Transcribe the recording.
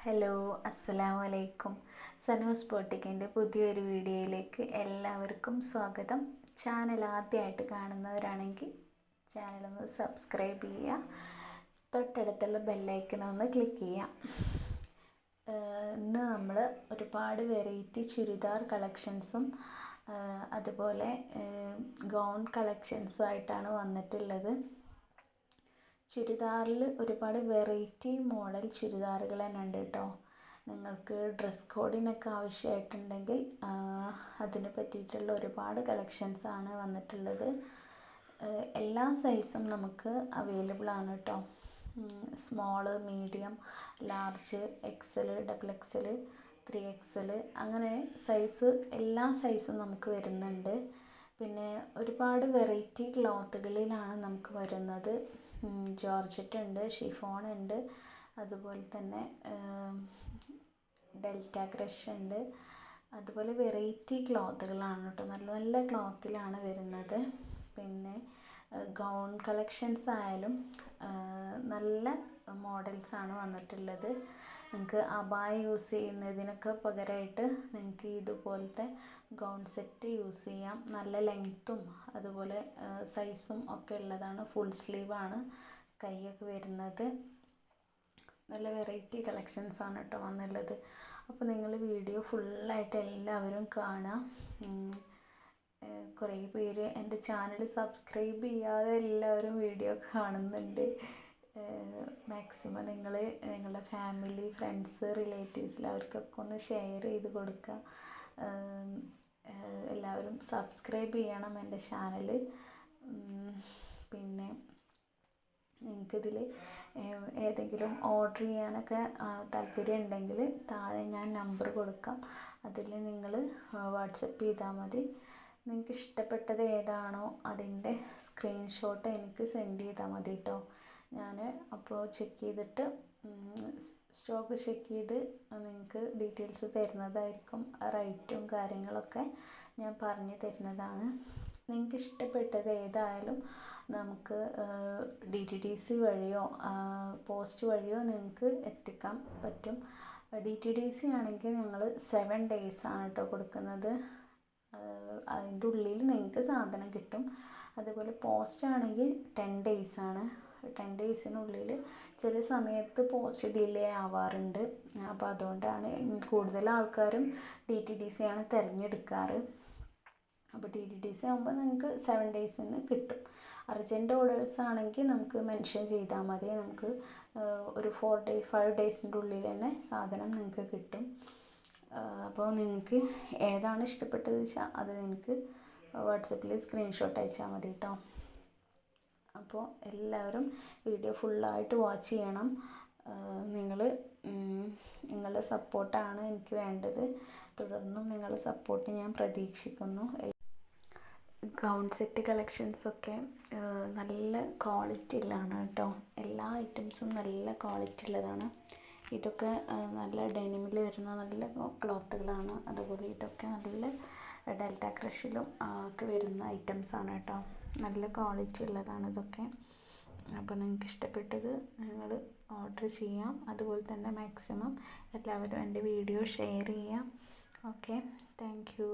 Hello, അസ്സലാമു അലൈക്കും. സനൂസ് ബോട്ടിക്കിൻ്റെ പുതിയൊരു വീഡിയോയിലേക്ക് എല്ലാവർക്കും സ്വാഗതം. ചാനൽ ആദ്യമായിട്ട് കാണുന്നവരാണെങ്കിൽ ചാനലൊന്ന് സബ്സ്ക്രൈബ് ചെയ്യുക, തൊട്ടടുത്തുള്ള ബെല്ലൈക്കണൊന്ന് ക്ലിക്ക് ചെയ്യുക. ഇന്ന് നമ്മൾ ഒരുപാട് വെറൈറ്റി ചുരിദാർ കളക്ഷൻസും അതുപോലെ ഗൗൺ കളക്ഷൻസും ആയിട്ടാണ് വന്നിട്ടുള്ളത്. ചുരിദാറിൽ ഒരുപാട് വെറൈറ്റി മോഡൽ ചുരിദാറുകൾ തന്നെ ഉണ്ട് കേട്ടോ. നിങ്ങൾക്ക് ഡ്രസ് കോഡിനൊക്കെ ആവശ്യമായിട്ടുണ്ടെങ്കിൽ അതിന് പറ്റിയിട്ടുള്ള ഒരുപാട് കളക്ഷൻസാണ് വന്നിട്ടുള്ളത്. എല്ലാ സൈസും നമുക്ക് അവൈലബിൾ ആണ് കേട്ടോ. Small, medium, large, XL, double XL, 3XL അങ്ങനെ സൈസ് എല്ലാ സൈസും നമുക്ക് വരുന്നുണ്ട്. പിന്നെ ഒരുപാട് വെറൈറ്റി ക്ലോത്തുകളിലാണ് നമുക്ക് വരുന്നത്. ജോർജറ്റ് ഉണ്ട്, ഷിഫോൺ ഉണ്ട്, അതുപോലെ തന്നെ ഡെൽറ്റ ക്രഷ് ഉണ്ട്. അതുപോലെ വെറൈറ്റി ക്ലോത്തുകളാണ് കേട്ടോ, നല്ല നല്ല ക്ലോത്തിലാണ് വരുന്നത്. പിന്നെ ഗൗൺ കളക്ഷൻസ് ആയാലും നല്ല മോഡൽസാണ് വന്നിട്ടുള്ളത്. നിങ്ങൾക്ക് അബായ യൂസ് ചെയ്യുന്നതിനൊക്കെ പകരമായിട്ട് നിങ്ങൾക്ക് ഇതുപോലത്തെ ഗൗൺ സെറ്റ് യൂസ് ചെയ്യാം. നല്ല ലെങ്ത്തും അതുപോലെ സൈസും ഒക്കെ ഉള്ളതാണ്. ഫുൾ സ്ലീവാണ് കൈയൊക്കെ വരുന്നത്. നല്ല വെറൈറ്റി കളക്ഷൻസാണ് കേട്ടോ വന്നുള്ളത്. അപ്പോൾ നിങ്ങൾ വീഡിയോ ഫുള്ളായിട്ട് എല്ലാവരും കാണുക. കുറേ പേര് എൻ്റെ ചാനൽ സബ്സ്ക്രൈബ് ചെയ്യാതെ എല്ലാവരും വീഡിയോ കാണുന്നുണ്ട്. മാക്സിമം നിങ്ങൾ നിങ്ങളുടെ ഫാമിലി, ഫ്രണ്ട്സ്, റിലേറ്റീവ്സിൽ അവർക്കൊക്കെ ഒന്ന് ഷെയർ ചെയ്ത് കൊടുക്കുക. എല്ലാവരും സബ്സ്ക്രൈബ് ചെയ്യണം എൻ്റെ ചാനൽ. പിന്നെ നിങ്ങൾക്കിതിൽ ഏതെങ്കിലും ഓർഡർ ചെയ്യാനൊക്കെ താല്പര്യം ഉണ്ടെങ്കിൽ താഴെ ഞാൻ നമ്പർ കൊടുക്കാം. അതിൽ നിങ്ങൾ വാട്സപ്പ് ചെയ്താൽ മതി. നിങ്ങൾക്ക് ഇഷ്ടപ്പെട്ടത് ഏതാണോ അതിൻ്റെ സ്ക്രീൻഷോട്ട് എനിക്ക് സെൻഡ് ചെയ്താൽ മതി കേട്ടോ. ഞാൻ അപ്പോൾ ചെക്ക് ചെയ്തിട്ട് സ്റ്റോക്ക് ചെക്ക് ചെയ്ത് നിങ്ങൾക്ക് ഡീറ്റെയിൽസ് തരുന്നതായിരിക്കും. റേറ്റും കാര്യങ്ങളൊക്കെ ഞാൻ പറഞ്ഞു തരുന്നതാണ്. നിങ്ങൾക്ക് ഇഷ്ടപ്പെട്ടത് ഏതായാലും നമുക്ക് DTDC വഴിയോ പോസ്റ്റ് വഴിയോ നിങ്ങൾക്ക് എത്തിക്കാൻ പറ്റും. DTDC ആണെങ്കിൽ ഞങ്ങൾ 7 days ആണ് കേട്ടോ കൊടുക്കുന്നത്. അതിൻ്റെ ഉള്ളിൽ നിങ്ങൾക്ക് സാധനം കിട്ടും. അതുപോലെ പോസ്റ്റ് ആണെങ്കിൽ 10 days ആണ്. 10 daysനുള്ളിൽ ചില സമയത്ത് പോസ്റ്റ് ഡിലേ ആവാറുണ്ട്. അപ്പോൾ അതുകൊണ്ടാണ് കൂടുതൽ ആൾക്കാരും DTDC ആണ് തിരഞ്ഞെടുക്കാറ്. അപ്പോൾ DTDC ആകുമ്പോൾ നിങ്ങൾക്ക് 7 daysന് കിട്ടും. അർജൻറ്റ് ഓർഡേഴ്സ് ആണെങ്കിൽ നമുക്ക് മെൻഷൻ ചെയ്താൽ മതി. നമുക്ക് ഒരു 5 daysൻ്റെ ഉള്ളിൽ തന്നെ സാധനം നിങ്ങൾക്ക് കിട്ടും. അപ്പോൾ നിങ്ങൾക്ക് ഏതാണ് ഇഷ്ടപ്പെട്ടത് വെച്ചാൽ അത് നിങ്ങൾക്ക് വാട്സപ്പിൽ സ്ക്രീൻഷോട്ട് അയച്ചാൽ മതി കേട്ടോ. അപ്പോൾ എല്ലാവരും വീഡിയോ ഫുള്ളായിട്ട് വാച്ച് ചെയ്യണം. നിങ്ങളുടെ സപ്പോർട്ടാണ് എനിക്ക് വേണ്ടത്. തുടർന്നും നിങ്ങളുടെ സപ്പോർട്ട് ഞാൻ പ്രതീക്ഷിക്കുന്നു. ഗൗൺ സെറ്റ് കളക്ഷൻസൊക്കെ നല്ല ക്വാളിറ്റിയിലാണ് കേട്ടോ. എല്ലാ ഐറ്റംസും നല്ല ക്വാളിറ്റി ഉള്ളതാണ്. ഇതൊക്കെ നല്ല ഡെനിമിൽ വരുന്ന നല്ല ക്ലോത്തുകളാണ്. അതുപോലെ ഇതൊക്കെ നല്ല ഡെൽറ്റ ക്രഷിലും ഒക്കെ വരുന്ന ഐറ്റംസാണ് കേട്ടോ. നല്ല ക്വാളിറ്റി ഉള്ളതാണ് ഇതൊക്കെ. അപ്പോൾ നിങ്ങൾക്ക് ഇഷ്ടപ്പെട്ടത് നിങ്ങൾ ഓർഡർ ചെയ്യാം. അതുപോലെ തന്നെ മാക്സിമം എല്ലാവരും എൻ്റെ വീഡിയോ ഷെയർ ചെയ്യാം. Okay, thank you.